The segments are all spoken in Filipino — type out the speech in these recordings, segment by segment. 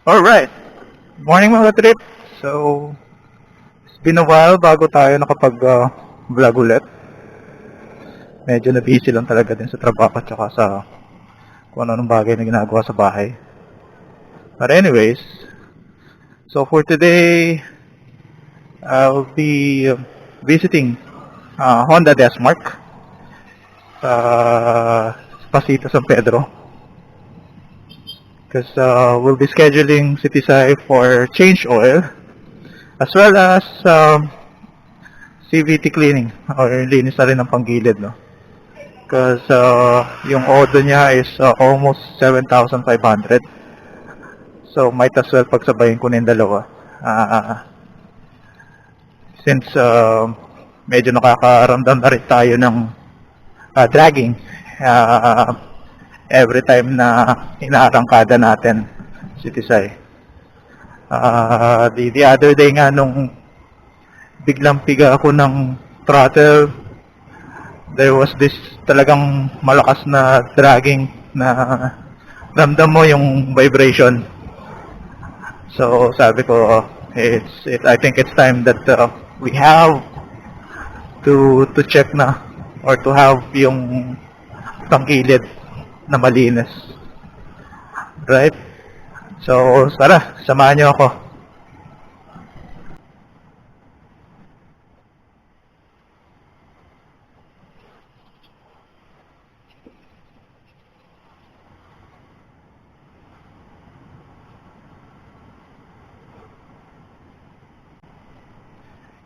Alright, morning mga trip. So, it's been a while bago tayo nakapag-vlog ulit. Medyo na busy lang talaga din sa trabaho at saka sa kung ano bagay na ginagawa sa bahay. But anyways, so for today, I'll be visiting Honda Desmark sa Pasito San Pedro. Because we'll be scheduling Citysai for change oil as well as CVT cleaning or linis na rin ng panggilid, no? Because yung order niya is almost 7,500. So might as well pagsabayin ko na yung dalawa. Since medyo nakakaramdam na rin tayo ng dragging every time na inaarangkada natin si Tisay. The other day nga nung biglang piga ako ng throttle, there was this talagang malakas na dragging na ramdam mo yung vibration. So sabi ko, I think it's time that we have to check na or to have yung tangkilid na malinis. Right? So tara, samahan niyo ako.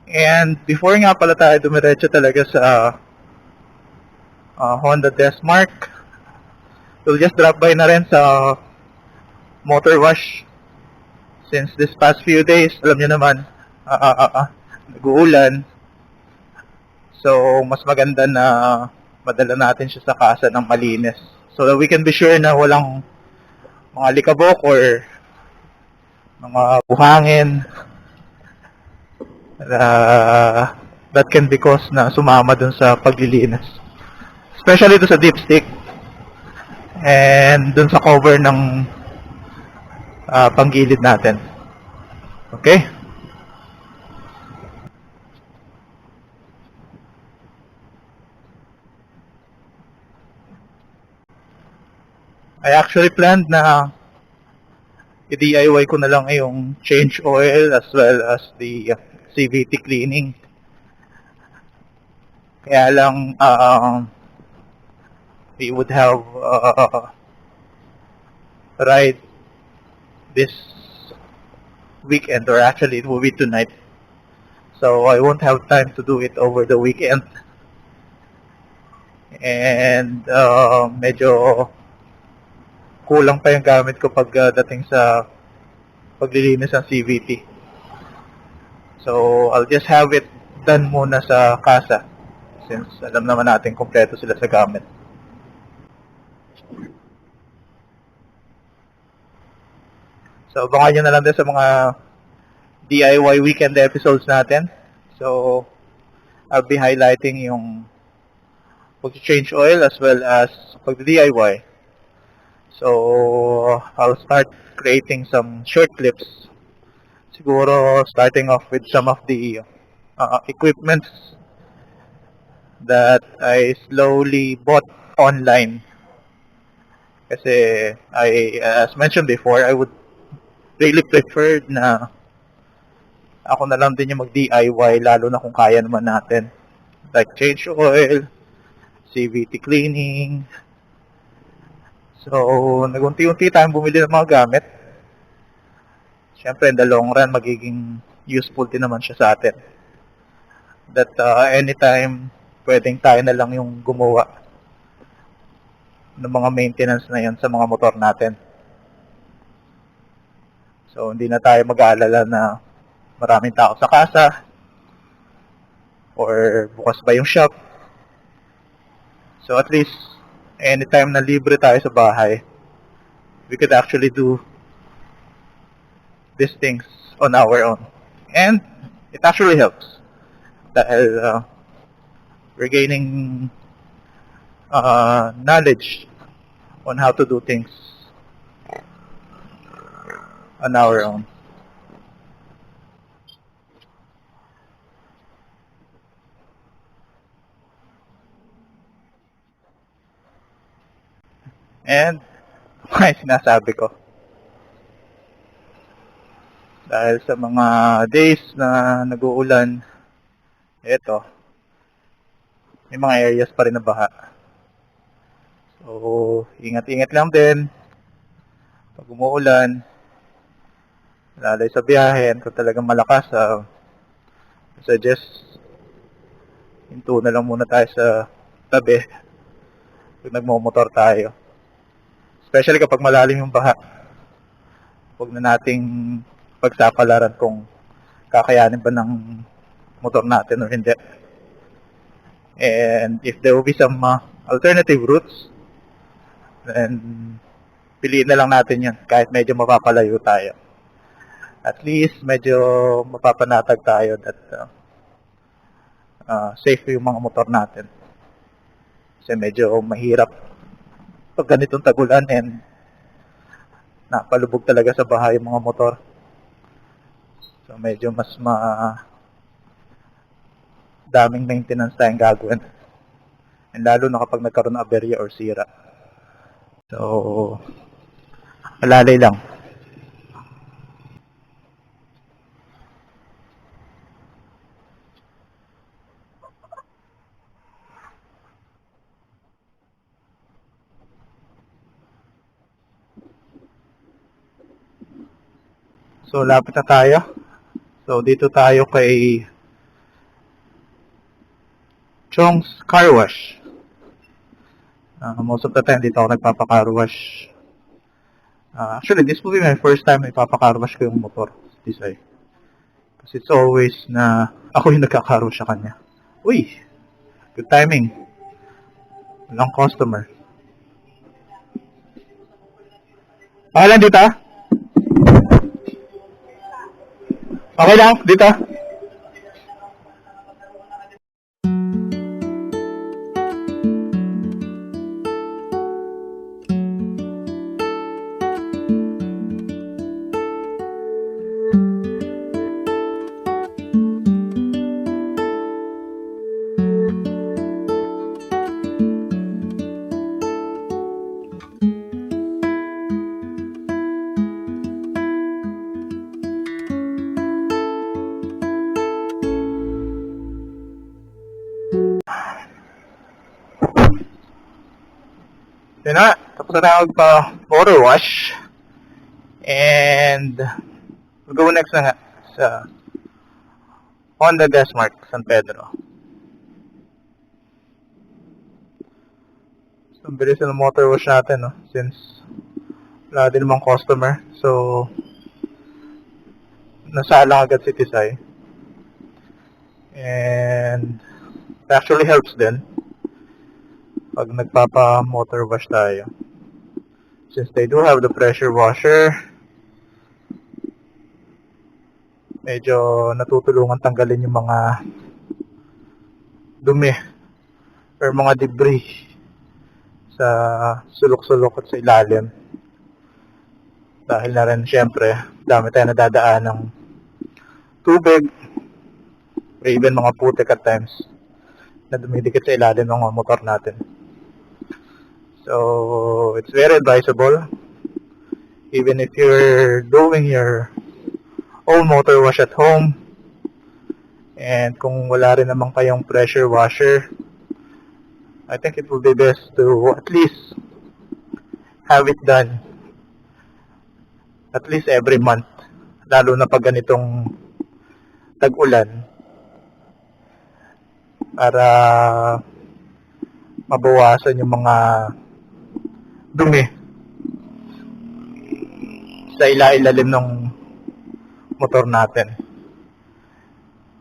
And before nga pala tayo dumiretso talaga sa Honda Desmark, we'll just drop by na rin sa Motor Wash. Since this past few days, alam nyo naman, nag-uulan. So, mas maganda na madala natin siya sa kasa ng malinis. So that we can be sure na walang mga likabok or mga buhangin that can be caused na sumama dun sa paglilinis. Especially dun sa dipstick and dun sa cover ng panggilid natin. Okay? I actually planned na i-DIY ko na lang yung change oil as well as the CVT cleaning. Kaya lang we would have ride this weekend, or actually it will be tonight. So I won't have time to do it over the weekend. And medyo kulang pa yung gamit ko pag dating sa paglilinis ng CVT. So I'll just have it done muna sa kasa since alam naman natin kompleto sila sa gamit. So abangan nyo na lang din sa mga DIY weekend episodes natin. So I'll be highlighting yung pag-change oil as well as pag-DIY. So I'll start creating some short clips. Siguro starting off with some of the equipments that I slowly bought online. Kasi as mentioned before, I would really prefer na ako na lang din yung mag-DIY lalo na kung kaya naman natin. Like change oil, CVT cleaning. So, nagunti-unti tayong bumili ng mga gamit. Siyempre, in the long run, magiging useful din naman siya sa atin. That anytime, pwedeng tayo na lang yung gumawa ng mga maintenance na yan sa mga motor natin. So, hindi na tayo mag-aalala na maraming tao sa kasa or bukas ba yung shop. So, at least, anytime na libre tayo sa bahay, we could actually do these things on our own. And it actually helps. Dahil we're gaining knowledge on how to do things. on our own. And ay sinasabi ko, dahil sa mga days na nag-uulan, eto, may mga areas pa rin na baha. So, ingat-ingat lang din pag umuulan, lalay sa biyahe, kung talagang malakas, suggest hinto na lang muna tayo sa tabi pag nagmumotor tayo. Especially kapag malalim yung baha. Huwag na nating pagsapalaran kung kakayanin ba ng motor natin o hindi. And if there will be some alternative routes, then piliin na lang natin yun kahit medyo mapapalayo tayo. At least medyo mapapanatag tayo that safe yung mga motor natin. Kasi medyo mahirap pag ganitong tagulan and napalubog talaga sa bahay yung mga motor. So medyo mas daming maintenance tayong gagawin. And lalo na kapag nagkaroon ng aberya or sira. So, alalay lang. So, lapit na tayo. So, dito tayo kay Chong's Car Wash. Most of the time, dito ako nagpapa-car wash. Actually, this will be my first time na ipapa-car wash ko yung motor. Kasi it's always na ako yung nagka-car wash sa kanya. Uy! Good timing. Walang customer. Okay lang dito? Okay lang dito? Yun na, tapos na tayo magpa-motor wash. And we'll go next na nga sa Honda Gasmark San Pedro. So, ang bilis ng motor wash natin, no? Since wala din namang customer. So, nasalang agad si Tisay. And it actually helps din pag nagpapa-motor wash tayo. Since they do have the pressure washer, medyo natutulungan tanggalin yung mga dumi or mga debris sa sulok-sulok at sa ilalim. Dahil na rin syempre, dami tayo nadadaan ng tubig or even mga putik at times na dumidikit sa ilalim ng mga motor natin. So, it's very advisable, even if you're doing your own motor wash at home, and kung wala rin naman kayong pressure washer, I think it would be best to at least have it done at least every month, lalo na pag ganitong tag-ulan, para mabawasan yung mga dumi sa ilalim ng motor natin.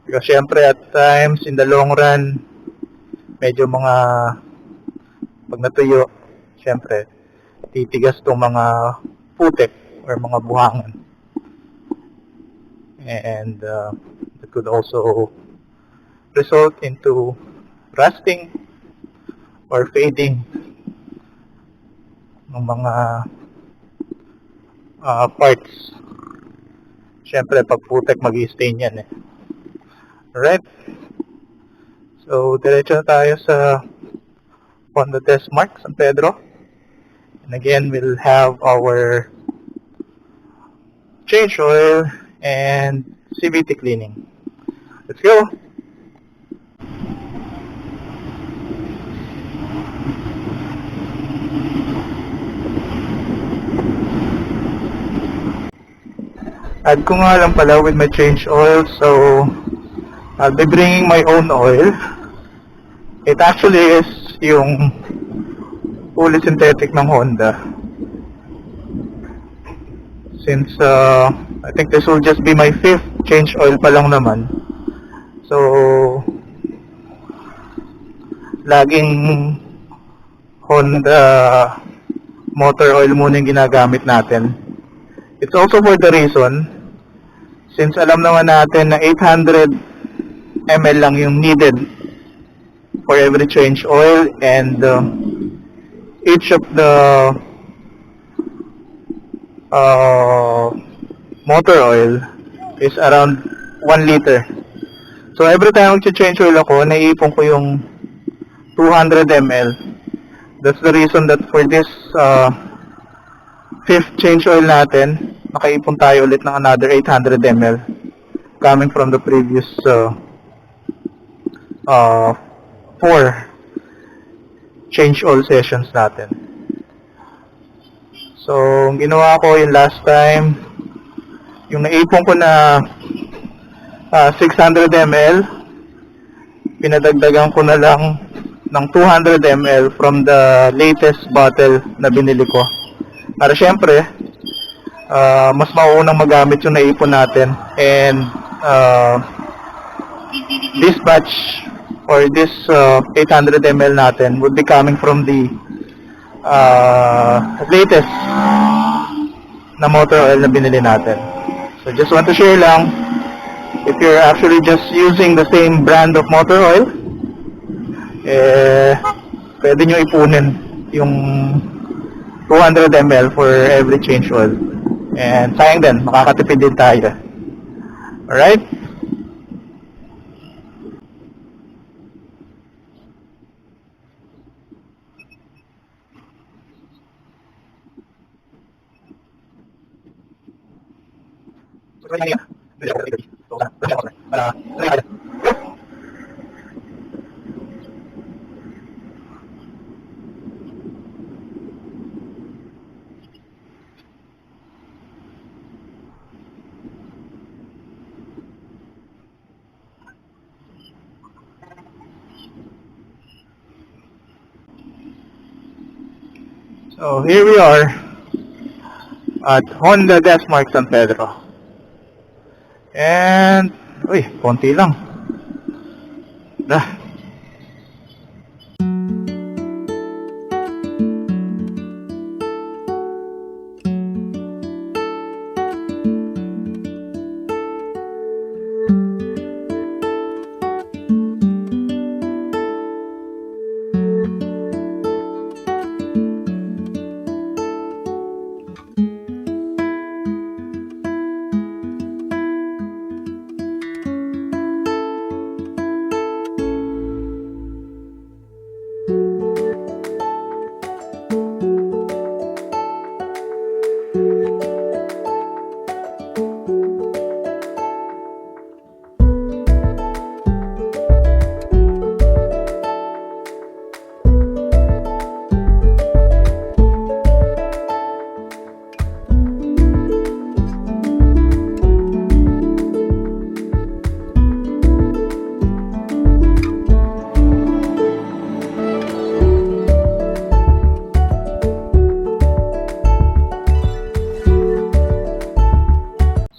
Because syempre at times in the long run, medyo mga pag natuyo, syempre titigas tong mga putik or mga buhangan. And it could also result into rusting or fading ng mga parts Siyempre, pag putek, mag-i-stain yan eh. Alright. So, diretso na tayo sa Honda Desmark, San Pedro. And again, we'll have our change oil and CVT cleaning. Let's go! Add ko nga lang pala with my change oil, so I'll be bringing my own oil. It actually is yung fully synthetic ng Honda. Since I think this will just be my 5th change oil pa lang naman. So laging Honda motor oil muna yung ginagamit natin. It's also for the reason, since alam naman natin na 800 ml lang yung needed for every change oil, and each of the motor oil is around 1 liter. So every time mag-change oil ako, naiipon ko yung 200 ml. That's the reason that for this 5th change oil natin, nakaipon tayo ulit ng another 800 ml coming from the previous 4 change oil sessions natin. So, ang ginawa ko yung last time, yung naipon ko na 600 ml, pinadagdagan ko na lang ng 200 ml from the latest bottle na binili ko. Para syempre, mas mauunang magamit yung naipon natin, and this batch or this 800 ml natin would be coming from the latest na motor oil na binili natin. So just want to share lang, if you're actually just using the same brand of motor oil, pwede nyo ipunin yung 200 ml for every change oil. And sayang din, makakatipid din tayo. Alright? So here we are at Honda Desmark San Pedro. And, uy, konti lang.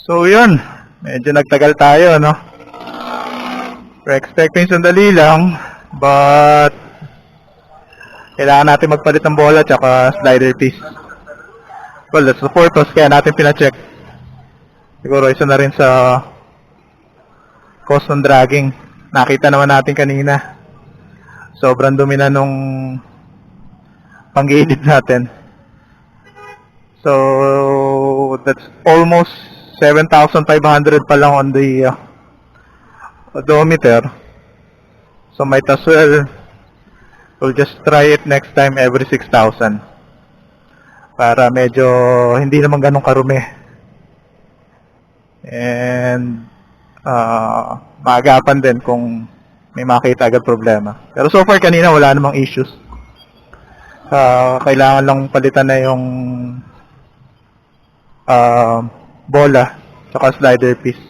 So yun, medyo nagtagal tayo, no? We're expecting sandali lang, but kailangan natin magpalit ng bola tsaka slider piece. Well, that's the purpose, kaya natin pina-check. Siguro isa na rin sa cost ng dragging. Nakita naman natin kanina, sobrang dumi na nung panggilid natin. So that's almost 7,500 pa lang on the odometer. So might as well we'll just try it next time every 6,000 para medyo hindi naman ganun karumi. And maagapan din kung may makita agad problema. Pero so far kanina wala namang issues. Kailangan lang palitan na yung bola tsaka slider piece.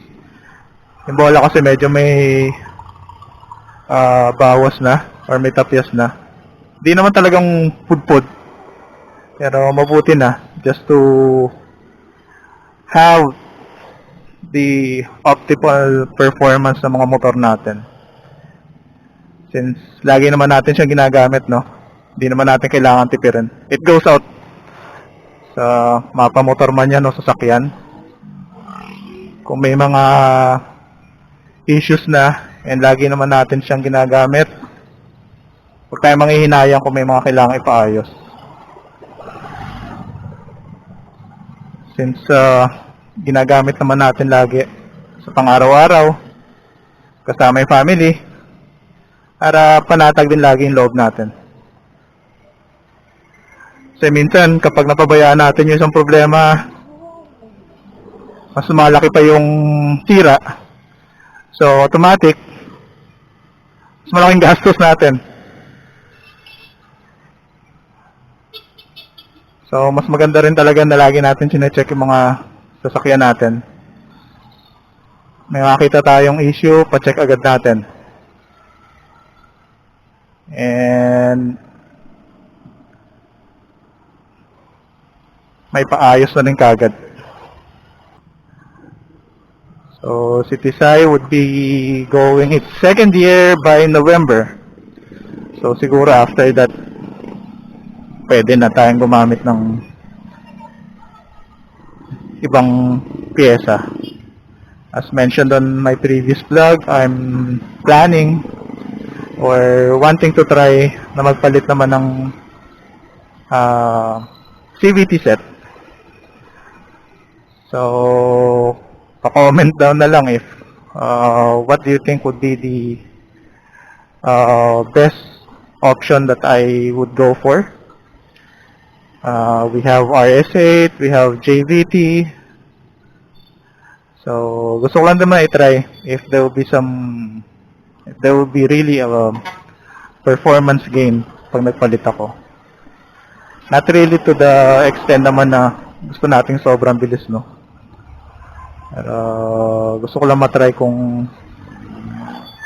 Yung bola kasi medyo may bawas na or may tapyas na. Di naman talagang pudpud, pero mabuti na just to have the optimal performance ng mga motor natin. Since lagi naman natin siyang ginagamit, no? Hindi naman natin kailangan tipirin. It goes out sa mapamotor man yan o sasakyan. Kung may mga issues na and lagi naman natin siyang ginagamit, huwag tayong manghihinayang kung may mga kailangan ipaayos. Since ginagamit naman natin lagi sa pang-araw-araw kasama yung family, para panatag din lagi yung loob natin. Kasi minsan kapag napabayaan natin yung isang problema, mas malaki pa yung tira. So automatic, mas malaking gastos natin. So mas maganda rin talaga na lagi natin sinecheck yung mga sasakyan natin. May makita tayong issue, pa-check agad natin. And may paayos na rin kagad. So si Tisay would be going its second year by November. So siguro after that pwede na tayong gumamit ng ibang pyesa. As mentioned on my previous vlog, I'm planning or wanting to try na magpalit naman ng CVT set. So pa-comment down na lang if what do you think would be the best option that I would go for. We have RS8, we have JVT. So gusto ko lang naman i-try if there will be really a performance gain pag nagpalit ako. Not really to the extent naman na gusto nating sobrang bilis, no? Pero gusto ko lang matry kung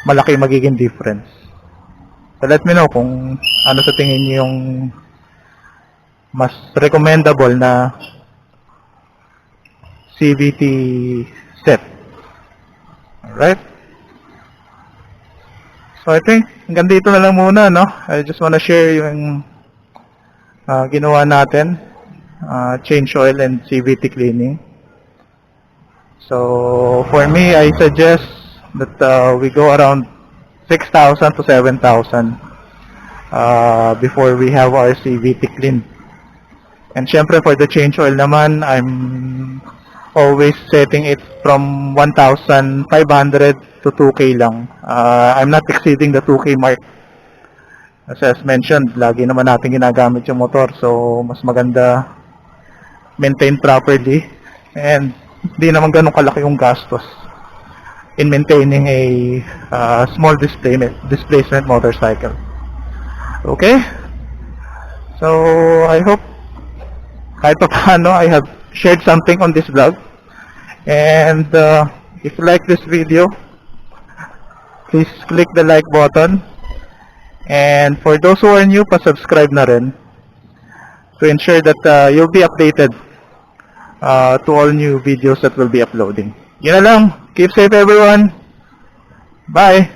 malaki magiging difference. So let me know kung ano sa tingin niyo yung mas recommendable na CVT set. Alright? So I think hanggang dito na lang muna, no? I just wanna share yung ginawa natin, change oil and CVT cleaning. So for me, I suggest that we go around 6,000 to 7,000 before we have our CVT cleaned. And syempre for the change oil naman, I'm always setting it from 1,500 to 2K lang. I'm not exceeding the 2K mark. As mentioned, lagi naman natin ginagamit yung motor, so mas maganda maintain properly and hindi naman ganun kalaki yung gastos in maintaining a small displacement motorcycle. Okay? So I hope kahit pa paano I have shared something on this vlog. And if you like this video, please click the like button. And for those who are new, pa-subscribe na rin to ensure that you'll be updated to all new videos that we'll be uploading. Yun na lang. Keep safe everyone. Bye!